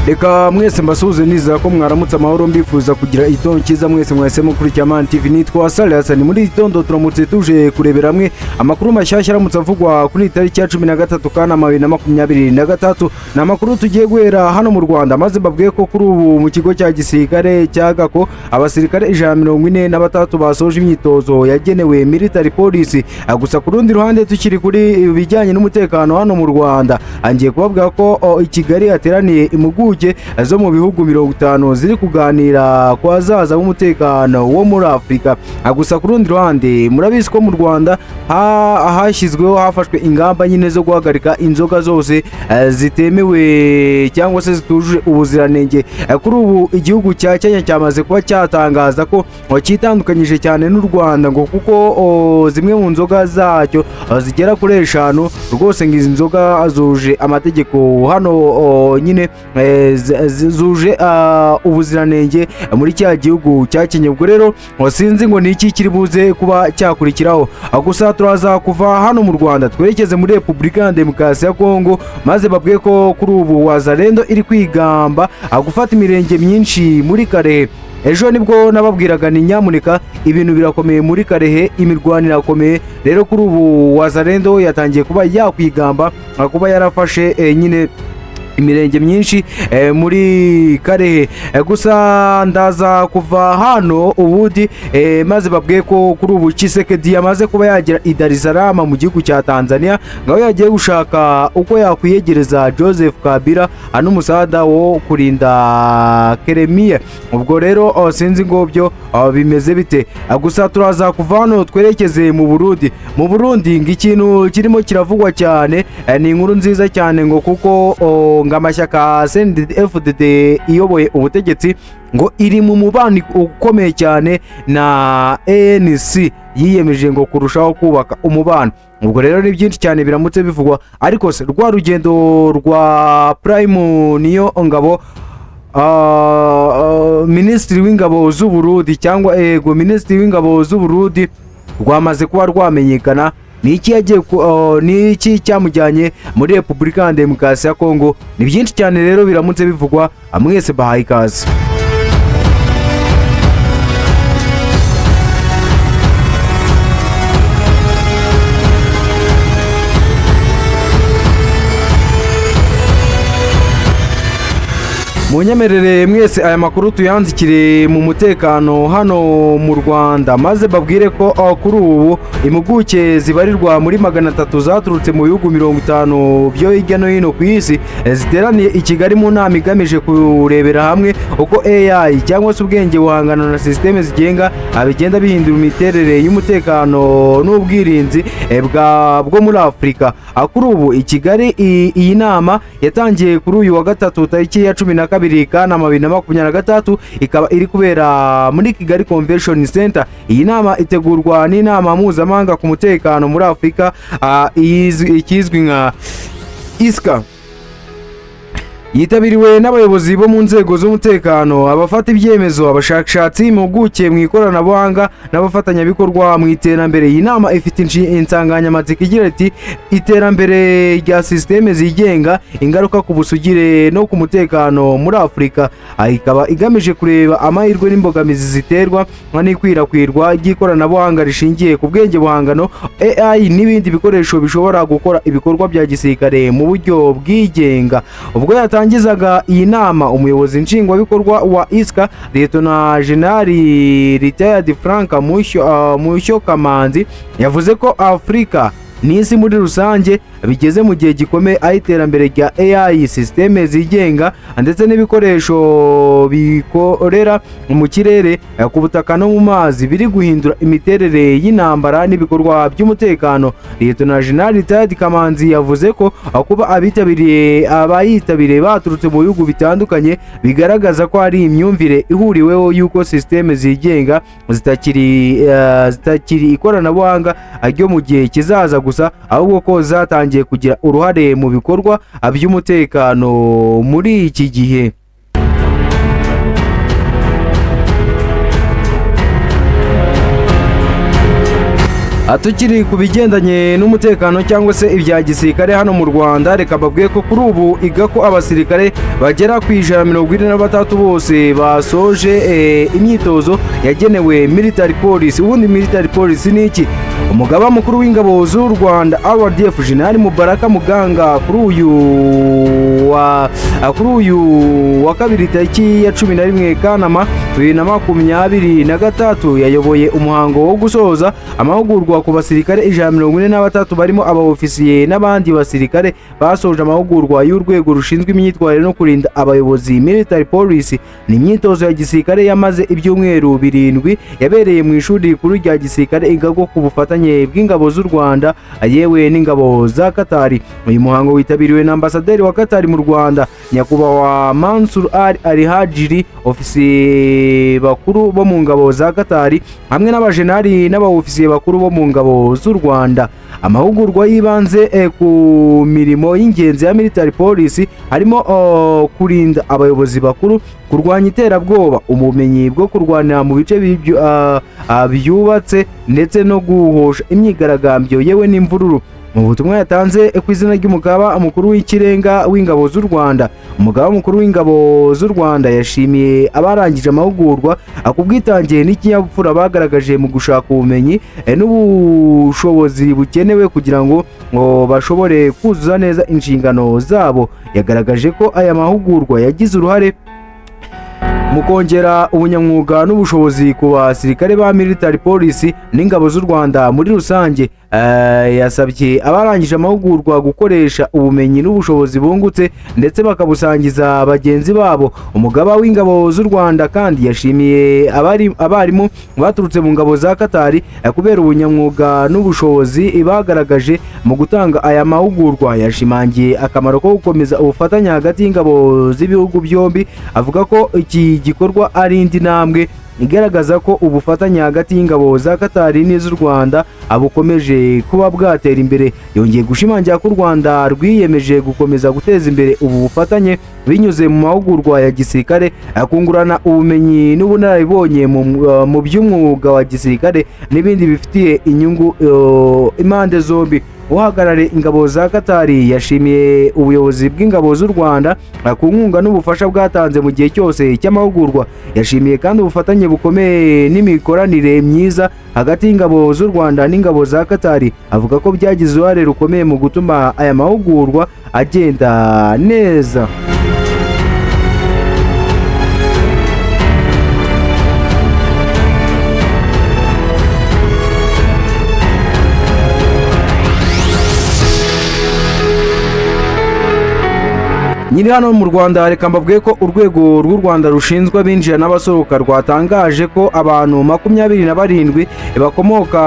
reka mwese mbasuhuze nizera ko mwaramutse amahoro mbifuza kugira itondo cyiza mwese mwahisemo kurikira Amani TV. Nitwa Sale Hassan. Muri itondo turamutse tuje kurebera hamwe amakuru mashyashya aramutse avugwa kuri tariki ya 13 Kanama 2023. Na makuru tugiye guhera hano mu Rwanda, maze mbabwiye ko kuri ubu mu kigo cya gisirikare cya Gako abasirikare 143 basoje imyitozo yagenewe military police. Gusa ku rundi ruhande tukiri kuri bijyanye n'umutekano hano mu Rwanda, angiye kubabwira ko i Kigali hateraniye impuguke zo mu bihugu 50 ziri kuganira ku hazaza h'umutekano wo muri Afurika. Gusa ku rundi ruhande murabizi ko mu Rwanda hafashwe ingamba nyine zo guhagarika inzoga zose zitemewe cyangwa se zitujuje ubuziranenge. Kuri ubu igihugu cya Kenya cyamaze kuba cyatangaza ko cyitandukanyije cyane n'u Rwanda, ngo kuko zimwe mu nzoga zacyo zigera kuri 5 rwose ngizi nzoga zuje amategeko hano nyine zuje ubuziranenge muri cya gihugu cya Kenya. Ubwo rero sinzi ngo ni iki kiri buze kuba cyakurikiraho. Gusa turaza kuva hano mu Rwanda twerekeze muri Repubulika ya Demokarasi ya Kongo, maze babwiye ko kuri ubu Wazalendo iri kwigamba gufata imirenge myinshi muri Karehe. Ejo nibwo nababwiraga ni nyamuneka ibintu birakomeye muri Karehe, imirwano irakomeye. Rero kuri ubu Wazalendo yatangiye kuba yakwigamba kuba yarafashe nyine imirenge myinshi muri Karehe. Gusa ndaza kuva hano ubudi maze babwiye ko kuri ubu Tshisekedi yamaze kuba yagira i Dar es Salaam mu gihugu cya Tanzania, ngaho yagiye gushaka uko yakwiyegereza Joseph Kabila n'umusada wo kurinda Keremia. Ubwo rero sinzi ngo byo bimeze bite. Gusa turaza kuva hano twerekeze mu Burundi. Mu Burundi ikintu kirimo kiravugwa cyane ni inkuru nziza cyane, ngo kuko ngamashyaka CNDD-FDD iyoboye ubutegetsi ngo iri mu mubano ukomeye cyane na ANC, yiyemeje ngo kurushaho kubaka umubano. Ubwo rero ni byinshi cyane biramutse bivugwa, ariko se rwa rugendo rwa Prime niyo ngabo Minisitiri w'ingabo z'u Burundi cyangwa Minisitiri w'ingabo z'u Burundi rwamaze kuba rwamenyekana. Ni iki cyamujyanye muri Repubulika ya Demokarasi ya Kongo? Ni byinshi cyane rero biramutse bivugwa, mwese bahaye ikaze. Munyemerere mwese aya makuru tuyanzikire mu mutekano hano mu Rwanda, maze babwire ko kuri ubu impuguke zibarirwa muri 300 zaturutse mu bihugu 50 byo hirya no hino ku isi ziteraniye i Kigali mu nama igamije kurebera hamwe uko AI cyangwa se ubwenge buhangana na systeme zigenga abigenda bihindura imiterere y'umutekano n'ubwirinzi bwo muri Afurika. Kuri ubu i Kigali iyi nama yatangiye kuri uyu wa gatatu tariki ya 12 Kanama 2023, ikaba iri kubera muri Kigali Convention Center. Iyi nama itegurwa n'inama mpuzamahanga ku mutekano muri Afurika ikizwi nka ISCA, yitabiriwe n'abayobozi bo mu nzego z'umutekano, abafata ibyemezo, abashakashatsi, impuguke mu ikoranabuhanga n'abafatanyabikorwa mu iterambere. Iyi nama ifite insanganyamatsiko igira iti iterambere rya systeme zigenga, ingaruka ku busugire no ku mutekano muri Afurika. Ikaba igamije kureba amahirwe n'imbogamizi ziterwa n'ikwirakwirwa ry'ikoranabuhanga rishingiye ku bwenge buhangano AI n'ibindi bikoresho bishobora gukora ibikorwa bya gisirikare mu buryo bwigenga. Ubwo yatangizaga iyi nama, umuyobozi nshingwabikorwa wa ISCA Lieutenant General Retired Frank Mushyo Kamanzi yavuze ko Afurika n'isi muri rusange bigeze mu gihe gikomeye aho iterambere rya AI, systeme zigenga ndetse n'ibikoresho bikorera mu kirere, ku butaka no mu mazi biri guhindura imiterere y'intambara n'ibikorwa by'umutekano. Lieutenant General Retired Kamanzi yavuze ko kuba abayitabiriye baturutse mu bihugu bitandukanye bigaragaza ko hari imyumvire ihuriweho y'uko systeme zigenga zitakiri ikoranabuhanga ryo mu gihe kizaza gusa, ahubwo ko zatangiye kugira uruhare mu bikorwa by'umutekano muri iki gihe. Tukiri ku bigendanye n'umutekano cyangwa se ibya gisirikare hano mu Rwanda, reka babwiye ko kuri ubu iga ko abasirikare bagera ku 123 bose basoje imyitozo yagenewe military police. Ubundi military police ni iki? Umugaba mukuru w'ingabo z'u Rwanda RDF General Mubaraka Muganga kuri uyu wa kabiri tariki ya 11 Kanama 2023 yayoboye umuhango wo gusoza amahugurwa ku basirikare 143 barimo abaofisiye n'abandi basirikare basoje amahugurwa y'urwego rushinzwe imyitwarire no kurinda abayobozi military police. Ni imyitozo ya gisirikare yamaze ibyumweru 7 yabereye mu ishuri rikuru rya gisirikare Igago ku bufatanye bw'ingabo z'u Rwanda yewe n'ingabo za Katari. Uyu muhango witabiriwe na ambasaderi wa Katari mu Rwanda Nyakubahwa Mansur Ali Hajiri, ofisiye bakuru bo mu ngabo za Katari hamwe n'abajenari n'abaofisiye bakuru bo mu ngabo z'u Rwanda. Amahugurwa yibanze ku mirimo y'ingenzi ya military police harimo kurinda abayobozi bakuru, kurwanya iterabwoba, ubumenyi bwo kurwanira mu bice byubatse ndetse no guhosha imyigaragambyo yewe n'imvururu. Mu butumwa yatanze ku izina ry'umugaba mukuru w'ikirenga w'ingabo z'u Rwanda, umugaba mukuru w'ingabo z'u Rwanda yashimiye abarangije amahugurwa akubwitangiye n'ikinyabupfura bagaragaje mu gushaka ubumenyi n'ubushobozi bukenewe kugira ngo bashobore kuzuza neza inshingano zabo. Yagaragaje ko aya mahugurwa yagize uruhare mu kongera ubunyamwuga n'ubushobozi ku basirikare ba military police n'ingabo z'u Rwanda muri rusange. Yasabye abarangije amahugurwa gukoresha ubumenyi n'ubushobozi bungutse ndetse bakabusangiza bagenzi babo. Umugaba w'ingabo z'u Rwanda kandi yashimiye abarimu baturutse mu ngabo za Katari kubera ubunyamwuga n'ubushobozi bagaragaje mu gutanga aya mahugurwa. Yashimangiye akamaro ko gukomeza ubufatanye hagati y'ingabo z'ibihugu byombi, avuga ko iki gikorwa ari indi ntambwe igaragaza ko ubufatanye hagati y'ingabo za Katari n'iz'u Rwanda bukomeje kuba bwatera imbere. Yongeye gushimangira ko u Rwanda rwiyemeje gukomeza guteza imbere ubu bufatanye binyuze mu mahugurwa ya gisirikare, kungurana ubumenyi n'ubunararibonye mu by'umwuga wa gisirikare n'ibindi bifitiye inyungu impande zombi. Uhagarariye ingabo za Katari yashimiye ubuyobozi bw'ingabo z'u Rwanda ku nkunga n'ubufasha bwatanze mu gihe cyose cy'amahugurwa. Yashimiye kandi ubufatanye bukomeye n'imikoranire myiza hagati y'ingabo z'u Rwanda n'ingabo za Katari, avuga ko byagize uruhare rukomeye mu gutuma aya mahugurwa agenda neza. Nyiri hano mu Rwanda, reka mbabwiye ko urwego rw'u Rwanda rushinzwe abinjira n'abasohoka rwatangaje ko abantu 27 bakomoka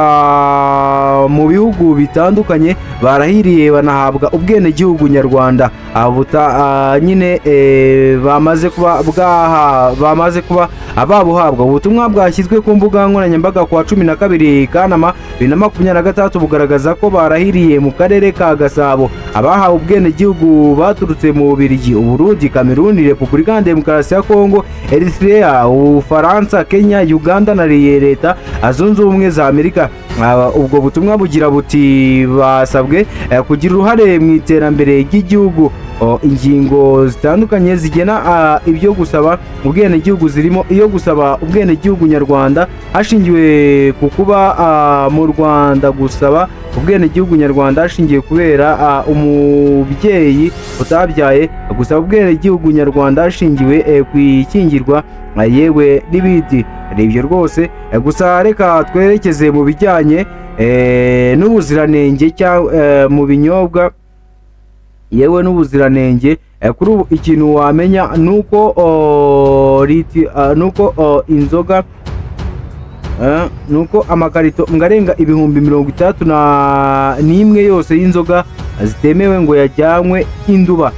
mu bihugu bitandukanye barahiriye banahabwa ubwenegihugu nyarwanda. Nyine bamaze kuba babuhabwa. Ubutumwa bwashyizwe ku mbuga nkoranyambaga kwa 12 Kanama 2023 bugaragaza ko barahiriye mu karere ka Gasabo. Abahawe ubwenegihugu baturutse mu Bubiligi, Uburundi, Kameruni, Repubulika ya Demokarasi ya Kongo, Eritrea, Ufaransa, Kenya, Uganda na Leta Zunze Ubumwe za Amerika. Ubwo butumwa bugira buti basabwe kugira uruhare mu iterambere ry'igihugu. Ingingo zitandukanye zigena ibyo gusaba ubwenegihugu zirimo iyo gusaba ubwenegihugu nyarwanda hashingiwe ku kuba mu Rwanda, gusaba ubwenegihugu nyarwanda hashingiwe kubera umubyeyi utabyaye, gusaba ubwenegihugu nyarwanda hashingiwe ku ikingirwa yewe n'ibindi. Ibyo rwose gusa reka twerekeze mu bijyanye n'ubuziranenge mu binyobwa yewe n'ubuziranenge. Kuri ubu ikintu wamenya nuko inzoga nuko amakarito ngarenga ibihumbi 31 yose y'inzoga zitemewe ngo yajyanywe Induba.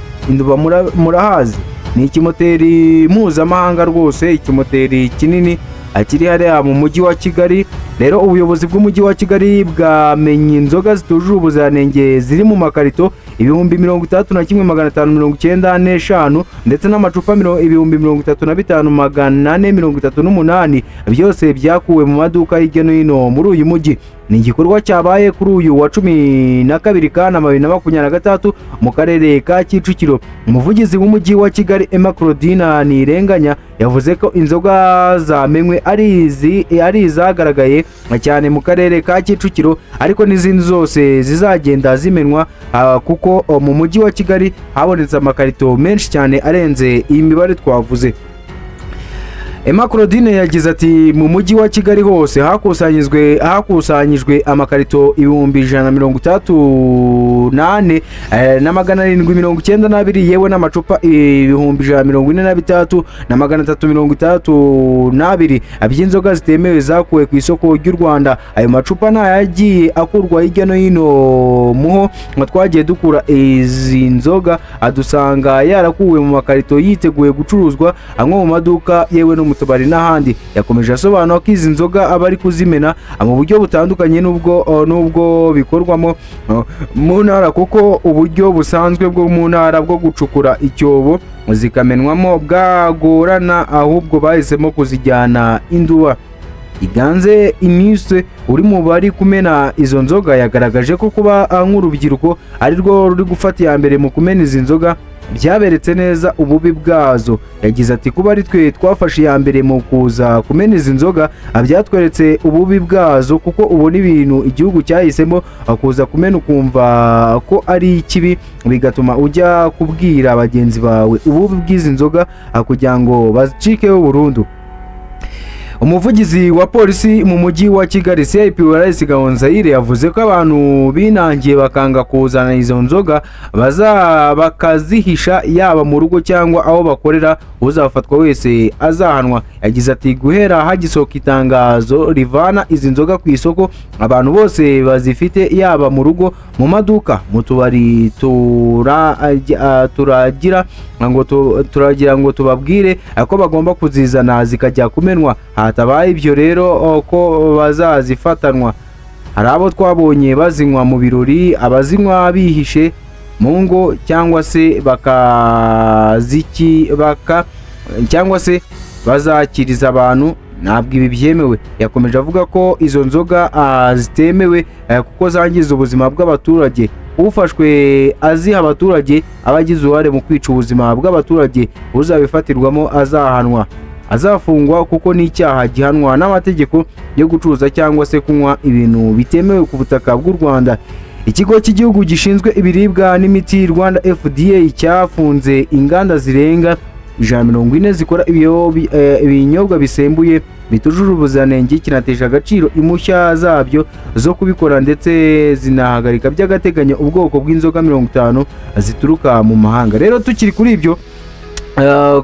Murahazi, ni ikimoteri mpuzamahanga rwose, ikimoteri kinini kiri hariya mu mujyi wa Kigali rero ubuyobozi bw'umujyi wa Kigali bwamenye inzoga zitujuje ubuziranenge ziri mu makarito 61,595 ndetse n'amacupa 35,438 byose byakuwe mu maduka hirya no hino muri uyu mujyi. Ni igikorwa cyabaye kuri uyu wa 12 Kanama 2023 mu karere ka Kicukiro. Umuvugizi w'umujyi wa Kigali Emma Claudine Nirenganya yavuze ko inzoga zamenywe ari izagaragaye cyane mu karere ka Kicukiro, ariko n'izindi zose zizagenda zimenwa kuko mu mujyi wa Kigali habonetse amakarito menshi cyane arenze iyi mibare twavuze. Emma Claudine yagize ati mu mujyi wa Kigali hose hakusanyijwe amakarito 138 na 792 yewe n'amacupa 143,332 by'inzoga zitemewe zakuwe ku isoko ry'u Rwanda. Ayo macupa nayagiye akurwa hirya no hino muho twagiye dukura izi nzoga adusanga yarakuwe mu makarito yiteguye gucuruzwa amwe mu maduka yewe no tubari n'ahandi. Yakomeje asobanura ko izi nzoga abari kuzimena mu buryo butandukanye nubwo bikorwamo mu ntara, kuko uburyo busanzwe bwo mu ntara bwo gucukura icyobo zikamenwamo bwagorana, ahubwo bahisemo kuzijyana Induba. Iganze Inise uri mu bari kumena izo nzoga yagaragaje ko kuba nk'urubyiruko ari rwo ruri gufata iya mbere mu kumena izi nzoga byaberetse neza ububi bwazo. Yagize ati kuba ari twe twafashe iya mbere mu kuza kumena izi nzoga byatweretse ububi bwazo, kuko ubona ibintu igihugu cyahisemo kuza kumena ukumva ko ari kibi, bigatuma ujya kubwira bagenzi bawe ububi bw'izi nzoga kugira ngo bazicikeho burundu. Umuvugizi wa polisi mu mujyi wa Kigali CIP Wallace Gahonzayire yavuze ko abantu binangiye bakanga kuzana izo nzoga bakazihisha yaba mu rugo cyangwa aho bakorera, uzafatwa wese azahanwa. Yagize ati guhera hagisohoka itangazo rivana izi nzoga ku isoko, abantu bose bazifite yaba mu rugo, mu maduka, mu tubari turagira ngo tubabwire ko bagomba kuzizana zikajya kumenwa. Hatabaye ibyo rero ko bazazifatanwa. Hari abo twabonye bazinywa mu birori, abazinywa bihishe mu ngo cyangwa se cyangwa se bazakiriza abantu, ntabwo ibi byemewe. Yakomeje avuga ko izo nzoga zitemewe kuko zangiza ubuzima bw'abaturage. Ufashwe aziha abaturage abagize uruhare mu kwica ubuzima bw'abaturage, uzabifatirwamo azahanwa, azafungwa, kuko ni icyaha gihanwa n'amategeko yo gucuruza cyangwa se kunywa ibintu bitemewe ku butaka bw'u Rwanda. Ikigo cy'igihugu gishinzwe ibiribwa n'imiti Rwanda FDA cyafunze inganda zirenga 140 zikora ibinyobwa bisembuye bitujuje ubuziranenge, kinatesha agaciro impushya zabyo zo kubikora, ndetse zinahagarika by'agateganyo ubwoko bw'inzoga 50 zituruka mu mahanga. Rero tukiri kuri ibyo,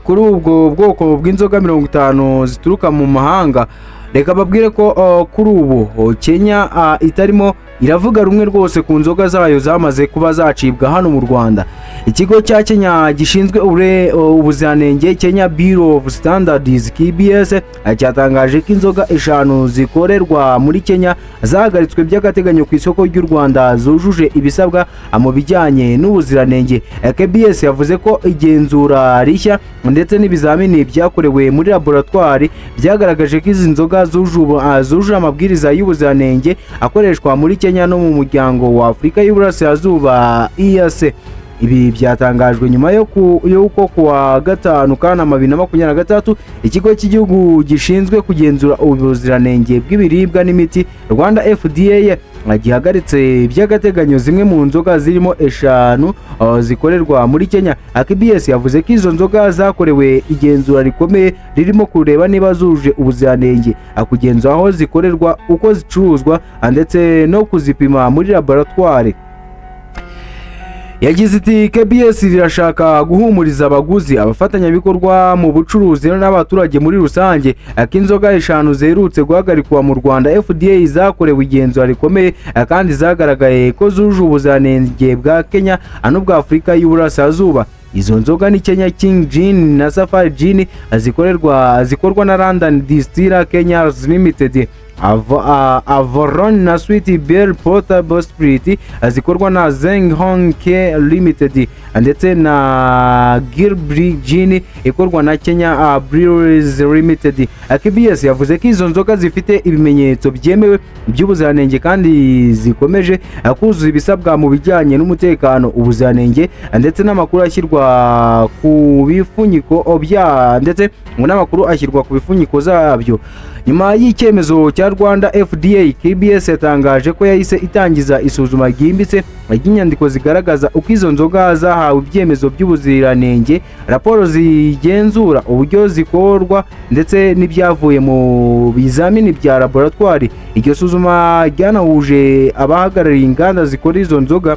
kuri ubwo bwoko bw'inzoga 50 zituruka mu mahanga, reka babwire ko kuri ubu Kenya itarimo iravuga rumwe rwose ku nzoga zayo zamaze kuba zacibwa hano mu Rwanda. Ikigo cya Kenya gishinzwe ubuziranenge Kenya Bureau of Standards KBS cyatangaje ko inzoga 5 zikorerwa muri Kenya zahagaritswe by'agateganyo ku isoko ry'u Rwanda zujuje ibisabwa mu bijyanye n'ubuziranenge. KBS yavuze ko igenzura rishya ndetse n'ibizamini byakorewe muri laboratoire byagaragaje ko izi nzoga zujuje amabwiriza y'ubuziranenge akoreshwa muri Kenya no mu muryango wa Afurika y'Uburasirazuba EAC. Ibi byatangajwe nyuma y'uko kuwa 5 Kanama 2023 ikigo cy'igihugu gishinzwe kugenzura ubuziranenge bw'ibiribwa n'imiti Rwanda FDA gihagaritse by'agateganyo zimwe mu nzoga zirimo 5 zikorerwa muri Kenya. KBS yavuze ko izo nzoga zakorewe igenzura rikomeye ririmo kureba niba zuje ubuziranenge, kugenzura aho zikorerwa, uko zicuruzwa, ndetse no kuzipima muri laboratoire. Yagize iti KBS rirashaka guhumuriza abaguzi, abafatanyabikorwa mu bucuruzi n'abaturage muri rusange ko inzoga 5 ziherutse guhagarikwa mu Rwanda FDA zakorewe igenzura rikomeye kandi zagaragaye ko zuje ubuziranenge bwa Kenya n'ubwa Afurika y'Uburasirazuba. Izo nzoga ni Kenya King Gin na Safari Gin zikorwa na London Distiller Kenya Limited. Avalon na Sweet Bell Potable Spirit zikorwa na Zeng Hong Ke Limited ndetse na Gilbert Gin ikorwa na Kenya Breweries Limited. KBS yavuze ko izo nzoga zifite ibimenyetso byemewe by'ubuziranenge kandi zikomeje kuzuza ibisabwa mu bijyanye n'umutekano, ubuziranenge ndetse n'amakuru ashyirwa ku bifunyiko ndetse n'amakuru ashyirwa ku bifunyiko zabyo. Nyuma y'icyemezo cya Rwanda FDA, KBS yatangaje ko yahise itangiza isuzuma ryimbitse ry'inyandiko zigaragaza uko izo nzoga zahawe ibyemezo by'ubuziranenge, raporo zigenzura uburyo zikorwa ndetse n'ibyavuye mu bizamini bya laboratwari. Iryo suzuma ryanahuje abahagarariye inganda zikora izo nzoga,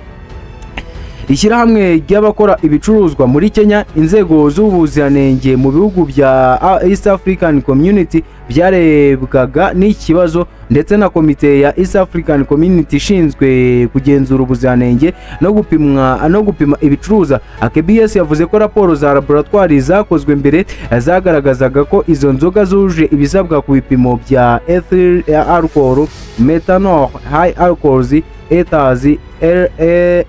ishyirahamwe ry'abakora ibicuruzwa muri Kenya, inzego z'ubuziranenge mu bihugu bya East African Community byarebwaga n'ikibazo ndetse na komite ya East African Community ishinzwe kugenzura ubuziranenge no gupima ibicuruza. KBS yavuze ko raporo za laboratwari zakozwe mbere zagaragazaga ko izo nzoga zuje ibisabwa ku bipimo bya ethyl alcohol, methanol, high alcohols, ethers,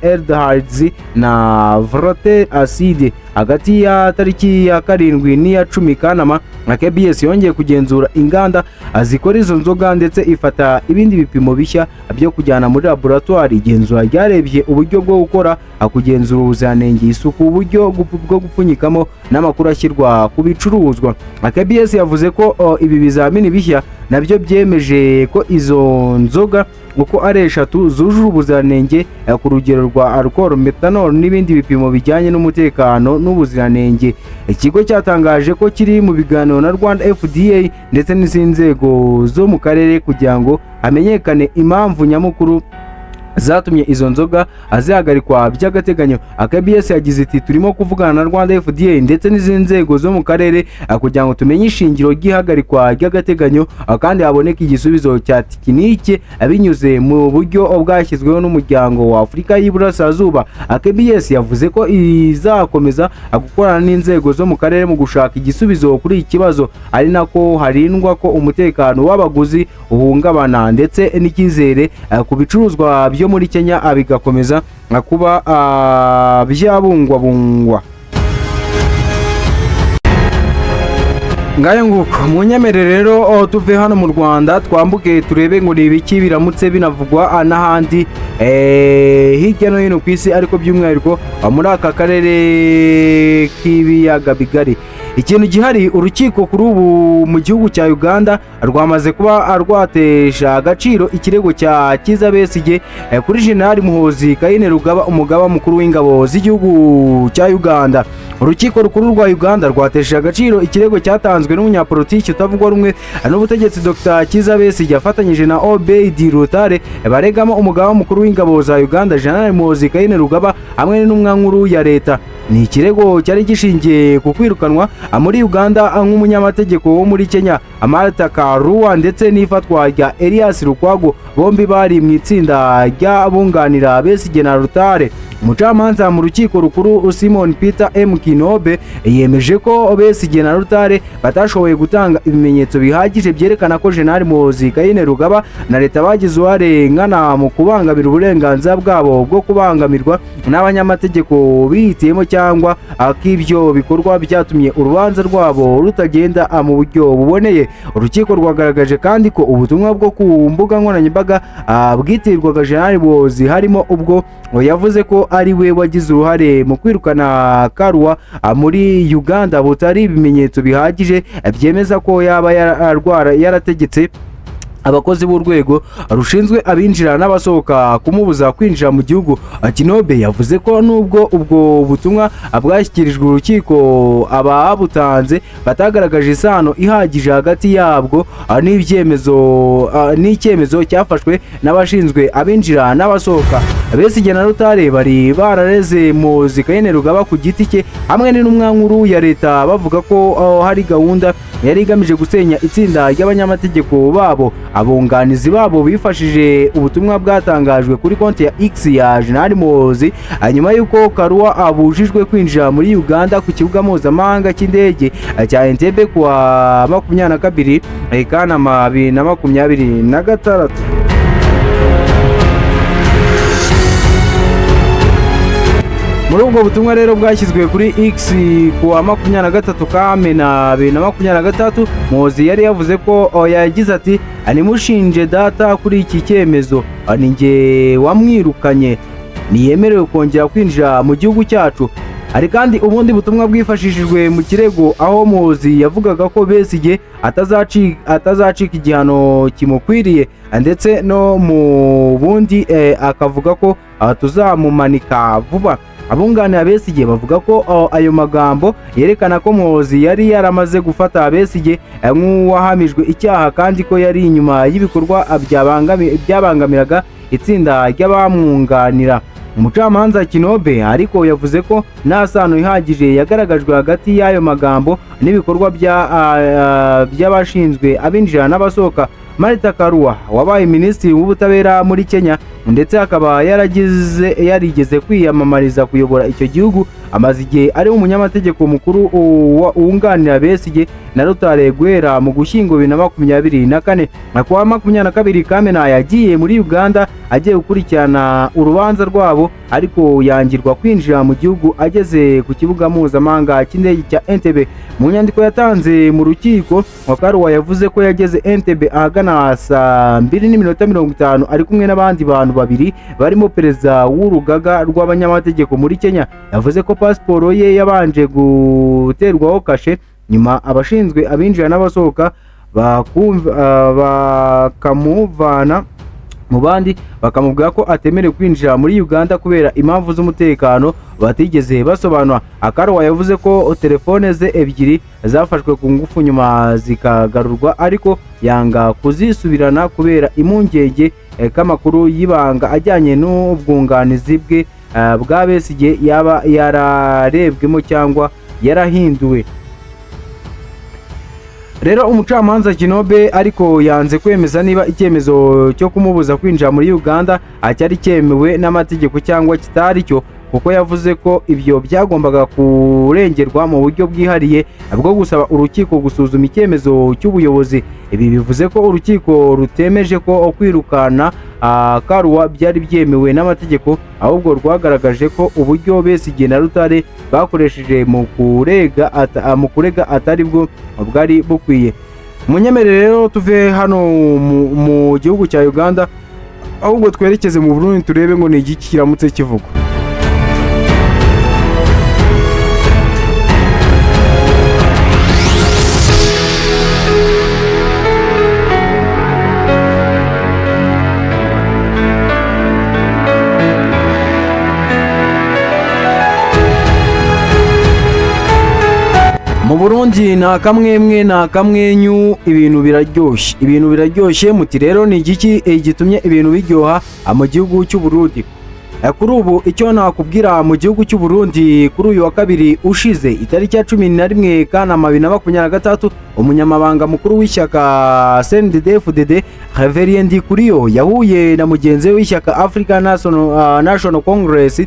aldehydes na volatile acide. Hagati ya tariki ya 7 n'iya 10 Kanama, KBS yongeye kugenzura inganda zikora izo nzoga ndetse ifata ibindi bipimo bishya byo kujyana muri laboratwari. Igenzura ryarebye uburyo bwo gukora, kugenzura ubuziranenge, isuku, uburyo bwo gupfunyikamo n'amakuru ashyirwa ku bicuruzwa. KBS yavuze ko ibi bizamini bishya nabyo byemeje ko izo nzoga uko ari 3 zujuje ubuziranenge ku rugero rwa alcohol, methanol n'ibindi bipimo bijyanye n'umutekano n'ubuziranenge. Ikigo cyatangaje ko kiri mu biganiro na Rwanda FDA ndetse n'izindi nzego zo mu karere kugira ngo hamenyekane impamvu nyamukuru zatumye izo nzoga zihagarikwa by'agateganyo. KBS yagize iti turimo kuvugana na Rwanda FDA ndetse n'izindi nzego zo mu karere kugira ngo tumenye ishingiro ry'ihagarikwa ry'agateganyo kandi haboneke igisubizo cya tekinike binyuze mu buryo bwashyizweho n'umuryango wa Afurika y'Iburasirazuba. KBS yavuze ko izakomeza gukorana n'inzego zo mu karere mu gushaka igisubizo kuri iki kibazo, ari nako harindwa ko umutekano w'abaguzi uhungabana ndetse n'icyizere ku bicuruzwa byo muri Kenya bigakomeza kuba byabungwabungwa. Ngayo nguko munyemere rero tuve hano mu Rwanda twambuke turebe ngo ni ibiki biramutse binavugwa n'ahandi hirya no hino ku isi, ariko by'umwihariko muri aka karere k'ibiyaga bigari. Ikintu gihari, urukiko kuri ubu mu gihugu cya Uganda rwamaze kuba rwatesha agaciro ikirego cya Kizza Besigye kuri General Muhoozi Kainerugaba, umugaba mukuru w'ingabo z'igihugu cya Uganda. Urukiko rukuru rwa Uganda rwatesheje agaciro ikirego cyatanzwe n'umunyapolitiki utavugwa rumwe n'ubutegetsi Dr. Kizza Besigye afatanyije na Obeid Rutare baregamo umugaba mukuru w'ingabo za Uganda General Muhoozi Kainerugaba hamwe n'intumwa nkuru ya leta. Ni ikirego cyari gishingiye ku kwirukanwa muri Uganda nk'umunyamategeko wo muri Kenya Martha Karua ndetse n'ifatwa rya Elias Lukwago, bombi bari mu itsinda ry'abunganira Besigye na Rutare. Umucamanza mu rukiko rukuru Simon Peter M. Kinobe yemeje ko Besigye na Rutare batashoboye gutanga ibimenyetso bihagije byerekana ko General Muhoozi Kainerugaba na leta bagize uruhare nkana mu kubangamira uburenganzira bwabo bwo kubangamirwa n'abanyamategeko bihitiyemo cyangwa ak'ibyo bikorwa byatumye urubanza rwabo rutagenda mu buryo buboneye. Urukiko rwagaragaje kandi ko ubutumwa bwo ku mbuga nkoranyambaga bwitirirwaga General Muhoozi harimo ubwo yavuze ko ari we wagize uruhare mu kwirukana Karua muri Uganda butari ibimenyetso bihagije byemeza ko yaba yarategetse abakozi b'urwego rushinzwe abinjira n'abasohoka kumubuza kwinjira mu gihugu. Kinobe yavuze ko nubwo ubwo butumwa bwashyikirijwe urukiko ababutanze batagaragaje isano ihagije hagati yabwo n'icyemezo cyafashwe n'abashinzwe abinjira n'abasohoka. Besigye na Rutare bari barareze Muhoozi Kainerugaba ku giti cye hamwe n'intumwa nkuru ya leta bavuga ko hari gahunda yari igamije gusenya itsinda ry'abanyamategeko babo. Abunganizi babo bifashije ubutumwa bwatangajwe kuri konti ya X ya General Muhoozi nyuma y'uko Karua abujijwe kwinjira muri Uganda ku kibuga mpuzamahanga cy'indege cya Entebbe kuwa 22 Kanama 2026. Muri ubwo butumwa rero bwashyizwe kuri X kuwa 23 Kamena 2023, Muhoozi yari yavuze ko yagize ati animushinje data kuri iki cyemezo, ni njye wamwirukanye, niyemerewe kongera kwinjira mu gihugu cyacu. Hari kandi ubundi butumwa bwifashishijwe mu kirego aho Muhoozi yavugaga ko Besigye atazacika igihano kimukwiriye, ndetse no mu bundi akavuga ko tuzamumanika vuba. Abunganira Besigye bavuga ko ayo magambo yerekana ko Muhoozi yari yaramaze gufata Besigye nk'uwahamijwe icyaha kandi ko yari inyuma y'ibikorwa byabangamiraga itsinda ry'abamwunganira. Umucamanza Kinobe ariko yavuze ko nta sano ihagije yagaragajwe hagati y'ayo magambo n'ibikorwa by'abashinzwe abinjira n'abasohoka. Martha Karua wabaye minisitiri w'ubutabera muri Kenya ndetse akaba yarigeze kwiyamamariza kuyobora icyo gihugu, amaze igihe ari umunyamategeko mukuru wunganira Besigye na Rutare Guhera mu Gushyingo 2024. Kuwa 22 Kamena yagiye muri Uganda agiye gukurikirana urubanza rwabo, ariko yangirwa kwinjira mu gihugu. Ageze ku kibuga mpuzamahanga cy'indege cya Entebbe, mu nyandiko yatanze mu rukiko, Karua yavuze ko yageze Entebbe ahagana saa 2:50 ari kumwe n'abandi bantu babiri barimo perezida w'urugaga rw'abanyamategeko muri Kenya. Yavuze ko pasiporo ye yabanje guterwaho kashe, nyuma abashinzwe abinjira n'abasohoka bakamuvana mu bandi bakamubwira ko atemerewe kwinjira muri Uganda kubera impamvu z'umutekano batigeze basobanura. Karua yavuze ko telefone ze ebyiri zafashwe ku ngufu nyuma zikagarurwa, ariko yanga kuzisubirana kubera impungenge k'amakuru y'ibanga ajyanye n'ubwunganizi bwe bwa Besigye yaba yararebwemo cyangwa yarahinduwe. Rero umucamanza Kinobe ariko yanze kwemeza niba icyemezo cyo kumubuza kwinjira muri Uganda cyari cyemewe n'amategeko cyangwa kitari cyo, kuko yavuze ko ibyo byagombaga kurengerwa mu buryo bwihariye bwo gusaba urukiko gusuzuma icyemezo cy'ubuyobozi. Ibi bivuze ko urukiko rutemeje ko kwirukana Karua byari byemewe n'amategeko, ahubwo rwagaragaje ko uburyo Besigye na Rutare bakoresheje mu kurega atari bwo bwari bukwiye. Munyemerere rero tuve hano mu gihugu cya Uganda, ahubwo twerekeze mu Burundi turebe ngo ni igiki kiramutse kivuga. Mu Burundi na kamwemwe na kamwenyu, ibintu biraryoshye muti rero ni igiki gitumye ibintu biryoha mu gihugu cy'u Burundi. Kuri ubu icyo nakubwira mu gihugu cy'u Burundi, kuri uyu wa kabiri ushize itariki ya 11 Kanama 2023, umunyamabanga mukuru w'ishyaka CNDD-FDD Reverien Ndikuriyo yahuye na mugenzi w'ishyaka African National Congress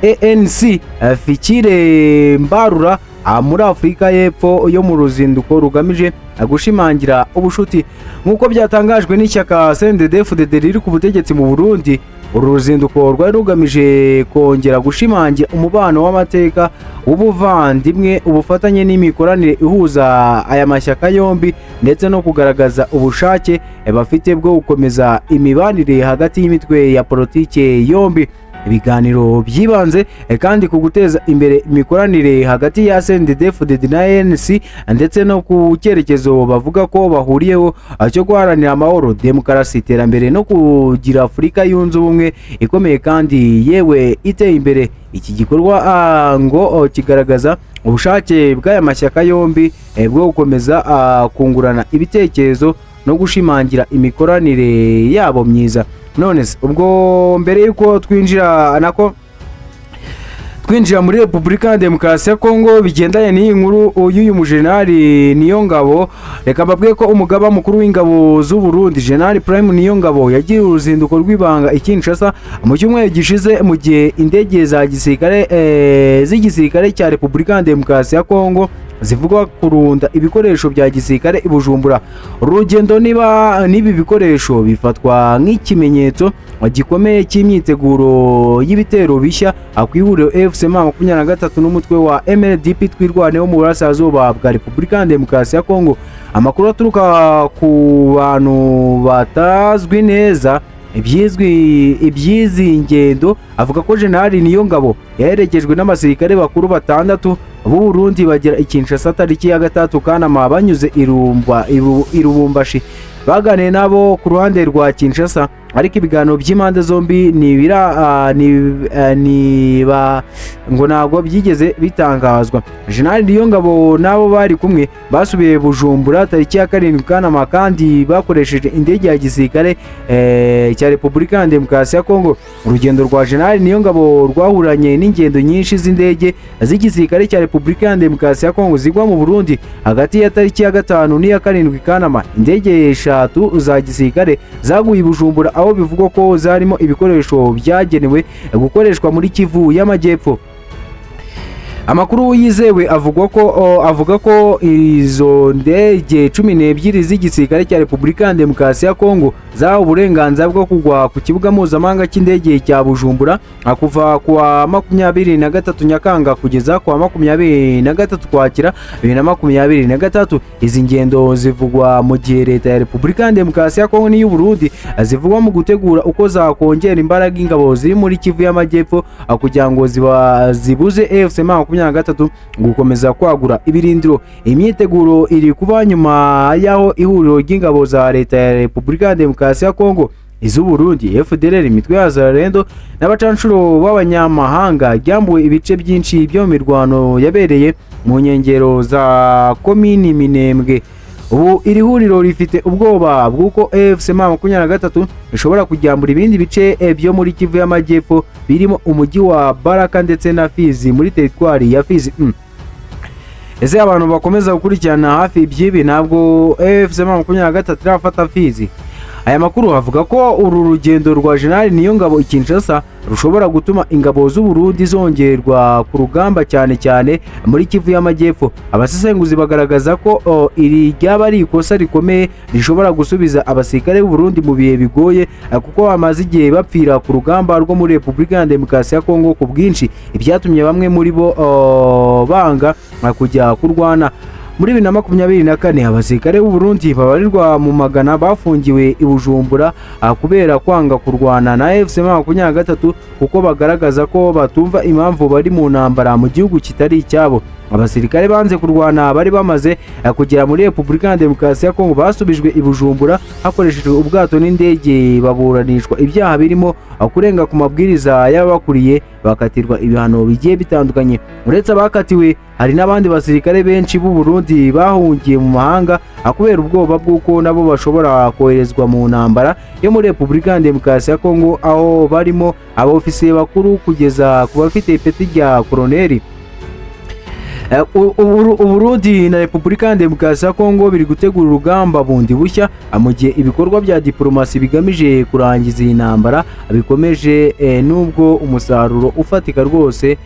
ANC Fikire Mbarura muri Afurika y'Epfo yo mu ruzinduko rugamije gushimangira ubushuti. Nk'uko byatangajwe n'ishyaka CNDD-FDD riri ku butegetsi mu Burundi, uru ruzinduko rwari rugamije kongera gushimangira umubano w'amateka w'ubuvandimwe, ubufatanye n'imikoranire ihuza aya mashyaka yombi, ndetse no kugaragaza ubushake bafite bwo gukomeza imibanire hagati y'imitwe ya politike yombi. Ibiganiro byibanze kandi ku guteza imbere imikoranire hagati ya CNDD-FDD na ANC, ndetse no ku cyerekezo bavuga ko bahuriyeho cyo guharanira amahoro, demokarasi, iterambere no kugira Afurika yunze ubumwe ikomeye kandi yewe iteye imbere. Iki gikorwa ngo kigaragaza ubushake bw'aya mashyaka yombi bwo gukomeza kungurana ibitekerezo no gushimangira imikoranire yabo myiza. None ubwo mbere yuko twinjira twinjira muri Repubulika ya Demokarasi ya Kongo bigendanye n'iyi nkuru y'uyu mujenerali Niyongabo. Reka mbabwiye ko umugaba mukuru w'ingabo z'u Burundi General Prime Niyongabo yagiye uruzinduko rw'ibanga i Kinshasa mu cyumweru gishize, mu gihe indege za gisirikare z'igisirikare cya Repubulika ya Demokarasi ya Kongo zivugwa kurunda ibikoresho bya gisirikare i Bujumbura. Urugendo n'ibi bikoresho bifatwa nk'ikimenyetso gikomeye cy'imyiteguro y'ibitero bishya akwihuriro FC23 n'umutwe wa MLDP twirwaneho mu burasirazuba bwa Repubulika ya Demokarasi ya Kongo. Amakuru aturuka ku bantu batazwi neza iby'izi ngendo avuga ko General Niyongabo yaherekejwe n'abasirikare bakuru batandatu b'u Burundi bagera i Kinshasa tariki ya 3 Kanama banyuze i Lubumbashi. Baganiye nabo ku ruhande rwa Kinshasa, ariko ibiganiro by'impande zombi ngo ntabwo byigeze bitangazwa. General Niyongabo nabo bari kumwe basubiye Bujumbura tariki ya 7 Kanama kandi bakoresheje indege ya gisirikare cya Repubulika ya Demokarasi ya Kongo. Urugendo rwa General Niyongabo rwahuranye n'ingendo nyinshi z'indege z'igisirikare cya Repubulika ya Demokarasi ya Kongo zigwa mu Burundi hagati ya tariki ya 5 n'iya 7 Kanama. Indege eshatu za gisirikare zaguye i Bujumbura, aho bivugwa ko zarimo ibikoresho byagenewe gukoreshwa muri Kivu y'Amajyepfo. Amakuru yizewe avuga ko izo ndege 12 z'igisirikare cya Repubulika ya Demokarasi ya Kongo zahawe uburenganzira bwo kugwa ku kibuga mpuzamahanga cy'indege cya Bujumbura kuva kuwa 23 Nyakanga kugeza kuwa 23 Ukwakira 2023. Izi ngendo zivugwa mu gihe leta ya Repubulika ya Demokarasi ya Kongo n'iy'u Burundi zivugwa mu gutegura uko zakongera imbaraga ingabo ziri muri Kivu y'Amajyepfo kugira ngo zibuze FC23 gukomeza kwagura ibirindiro. Imyiteguro iri kuba nyuma y'aho ihuriro ry'ingabo za leta ya Repubulika ya Demokarasi ya Kongo, iz'u Burundi, FDLR, imitwe ya Zalendo n'abacanshuro b'abanyamahanga ryambuwe ibice byinshi byo mu mirwano yabereye mu nkengero za komini Minembwe. Ubu iri huriro rifite ubwoba bw'uko FC23 ishobora kujyambura ibindi bice byo muri Kivu y'Amajyepfo birimo umujyi wa Baraka ndetse na Fizi muri teritwari ya Fizi. Ese abantu bakomeza gukurikirana hafi iby'ibi, ntabwo FC23 irafata Fizi? Aya makuru avuga ko uru rugendo rwa General Niyongabo i Kinshasa rushobora gutuma ingabo z'u Burundi zongerwa ku rugamba cyane muri Kivu y'Amajyepfo. Abasesenguzi bagaragaza ko iri ryaba ari ikosa rikomeye rishobora gusubiza abasirikare b'u Burundi mu bihe bigoye, kuko bamaze igihe bapfira ku rugamba rwo muri Repubulika ya Demokarasi ya Kongo ku bwinshi, ibyatumye bamwe muri bo banga kujya kurwana. Muri 2024 abasirikare b'u Burundi babarirwa mu magana bafungiwe i Bujumbura kubera kwanga kurwana na FC23 kuko bagaragaza ko batumva impamvu bari mu ntambara mu gihugu kitari icyabo. Abasirikare banze kurwana bari bamaze kugera muri Repubulika ya Demokarasi ya Kongo basubijwe i Bujumbura hakoreshejwe ubwato n'indege, baburanishwa ibyaha birimo kurenga ku mabwiriza y'abakuriye, bakatirwa ibihano bigiye bitandukanye. Uretse abakatiwe, hari n'abandi basirikare benshi b'u Burundi bahungiye mu mahanga kubera ubwoba bw'uko nabo bashobora koherezwa mu ntambara yo muri Repubulika ya Demokarasi ya Kongo, aho barimo abofisiye bakuru kugeza ku bafite ipeti rya koloneli. Uburundi na Repubulika ya Demokarasi ya Kongo biri gutegura urugamba bundi bushya mu gihe ibikorwa bya diplomasi bigamije kurangiza iyi ntambara bikomeje, nubwo umusaruro ufatika rwose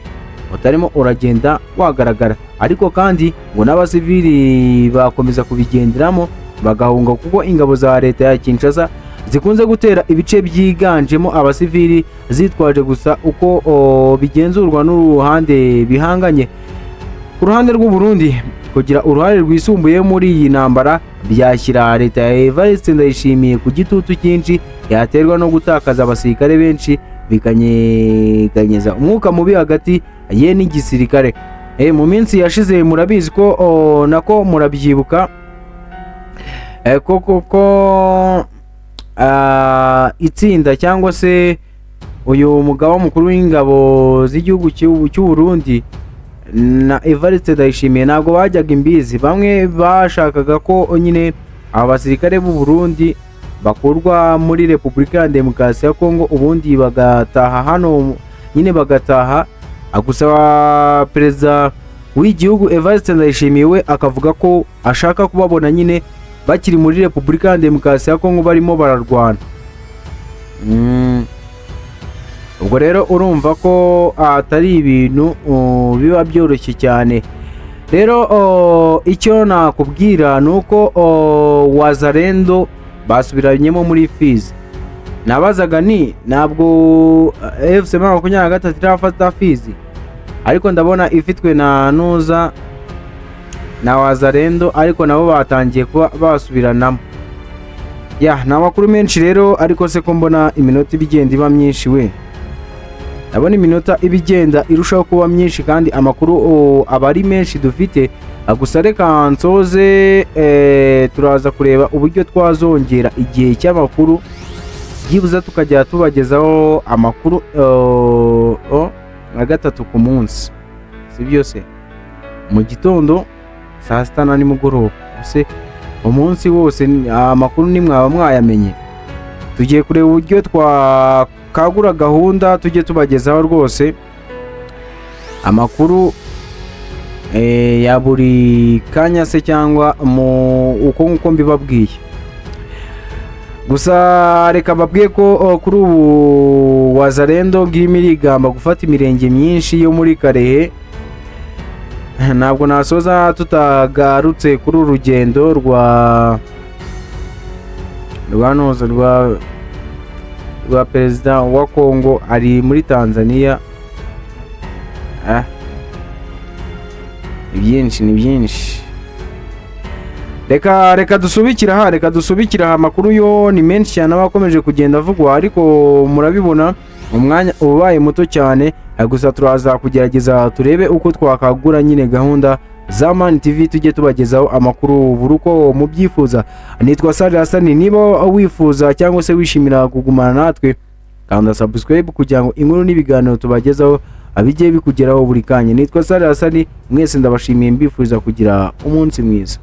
utarimo uragenda wagaragara, ariko kandi ngo n'abasivili bakomeza kubigenderamo bagahunga, kuko ingabo za leta ya Kinshasa zikunze gutera ibice byiganjemo abasivili zitwaje gusa uko bigenzurwa n'uruhande bihanganye. Ku ruhande rw'u Burundi, kugira uruhare rwisumbuye muri iyi ntambara byashyira leta ya Evariste Ndayishimiye ku gitutu cyinshi yaterwa no gutakaza abasirikare benshi, bikanyeganyeza umwuka mubi hagati ye n'igisirikare. Mu minsi yashize murabizi ko nako murabyibuka ko itsinda cyangwa se uyu mugaba mukuru w'ingabo z'igihugu cy'u Burundi na Evariste Ndayishimiye ntabwo bajyaga imbizi. Bamwe bashakaga ko nyine abasirikare b'u Burundi bakurwa muri Repubulika ya Demokarasi ya Kongo, ubundi bagataha hano, nyine bagataha gusaba perezida w'igihugu Evariste Ndayishimiye we akavuga ko ashaka kubabona nyine bakiri muri Repubulika ya Demokarasi ya Kongo barimo bararwana. Ubwo rero urumva ko atari ibintu biba byoroshye cyane. Rero icyo nakubwira nuko Wazalendo basubiranyemo muri Fizi. Nabazaga ntabwo FC23 irafata Fizi, ariko ndabona ifitwe na Nuza na Wazalendo, ariko nabo batangiye kuba basubiranamo. Nta makuru menshi rero, ariko se ko mbona iminota ibigenda iba myinshi we. Ndabona iminota ibigenda irushaho kuba myinshi kandi amakuru aba ari menshi dufite. Gusa reka nsoze, turaza kureba uburyo twazongera igihe cy'amakuru, byibuze tukajya tubagezaho amakuru na 3 ku munsi, si byose mu gitondo, saa 6 na nimugoroba. Ese umunsi wose amakuru nimwaba mwayamenye. Tugiye kureba uburyo twakagura gahunda tujye tubagezaho rwose amakuru ya buri kanya se, cyangwa uko nguko mbibabwiye. Gusa reka babwiye ko kuri ubu Wazalendo ngirimo irigamba gufata imirenge myinshi yo muri Karehe. Ntabwo nasoza tutagarutse kuri urugendo rwa perezida wa Kongo ari muri Tanzania. Ni byinshi. Reka dusubikira amakuru yo ni menshi cyane abakomeje kugenda avugwa, ariko murabibona umwanya ubaye muto cyane. Gusa turaza kugerageza turebe uko twakagura nyine gahunda za Man TV, tujye tubagezaho amakuru buruko mubyifuza. Nitwa Sale Hassan. Niba wifuza cyangwa se wishimira kugumana natwe, kanda subscribe kugira ngo inkuru n'ibiganiro tubagezaho abigiye bikugeraho buri kanya. Nitwa Sale Hassan, mwese ndabashimiye, mbifuriza kugira umunsi mwiza.